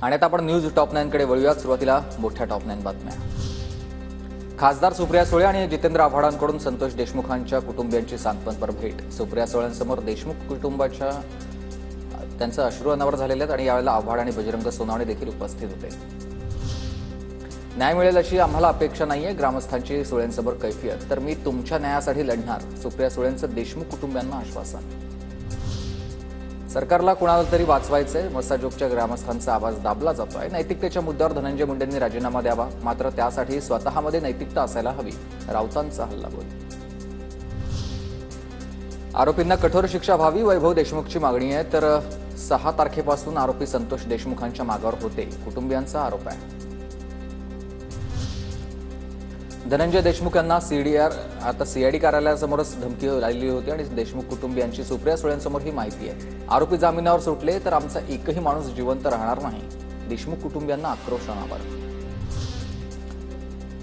आणि आता आपण न्यूज टॉप 9 कडे वळूयात। सुरुवातीला मोठ्या टॉप 9 बातम्या। खासदार सुप्रिया सुळे आणि जितेंद्र आव्हाडांकडून संतोष देशमुखांच्या कुटुंबियांची सांत्वनपर भेट। सुप्रिया सुळेंसमोर देशमुख कुटुंबाच्या त्यांचे अश्रू अनावर झालेले आहेत आणि यावेळेला आव्हाड आणि बजरंग सोनवणे देखील उपस्थित होते। न्याय मिळेल अशी आम्हाला अपेक्षा नाहीये, ग्रामस्थांची सुळेंसमोर कैफियत। तर मी तुमच्या न्यायासाठी लढणार, सुप्रिया सुळेंचं देशमुख कुटुंबियांना आश्वासन। सरकारला कुणाला तरी वाचवायचंय, मसाजोगच्या ग्रामस्थांचा आवाज दाबला जातोय। नैतिकतेच्या मुद्द्यावर धनंजय मुंडेंनी राजीनामा द्यावा, मात्र त्यासाठी स्वतःमध्ये नैतिकता असायला हवी, राऊतांचा हल्लाबोल। आरोपींना कठोर शिक्षा व्हावी, वैभव देशमुखची मागणी आहे। तर 6 तारखेपासून आरोपी संतोष देशमुखांच्या मागावर होते, कुटुंबियांचा आरोप आहे। धनंजय देशमुख यांना सीआयडी कार्यालयासमोरच धमकी आलेली होती आणि देशमुख कुटुंबियांची सुप्रिया सुळेंसमोर ही माहिती आहे। आरोपी जामिनावर सुटले तर आमचा एकही माणूस जिवंत राहणार नाही, देशमुख कुटुंबियांना आक्रोश अनावर।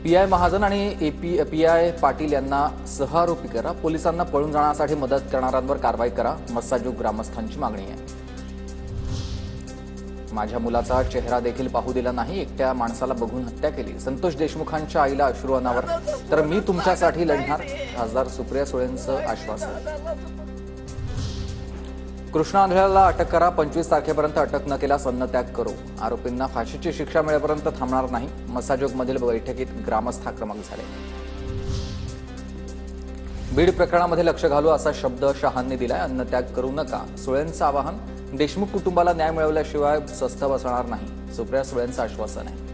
पीआय महाजन आणि पीआय पाटील यांना सहआरोपी करा, पोलिसांना पळून जाण्यासाठी मदत करणाऱ्यांवर कारवाई करा, मस्साजोग ग्रामस्थांची मागणी आहे। माझ्या मुलाचा चेहरा देखील पाहू दिला नाही, एकट्या माणसाला बघून हत्या केली, संतोष देशमुखांच्या आईला अश्रू अनावर। तर मी तुमच्यासाठी लढणार, खासदार सुप्रिया सुळेंचं आश्वासन। कृष्णा आंधळ्याला अटक करा, 25 तारखेपर्यंत अटक न केल्यास अन्नत्याग करू, आरोपींना फाशीची शिक्षा मिळेपर्यंत थांबणार नाही, मसाजोगमधील बैठकीत ग्रामस्थ आक्रमक झाले। बीड प्रकरणामध्ये लक्ष घालू असा शब्द शहांनी दिलाय, अन्नत्याग करू नका, सुळेंचं आवाहन। देशमुख कुटुंबाला न्याय मिळवल्याशिवाय स्वस्थ बसणार नाही, सुप्रिया सुळेंचं आश्वासन आहे।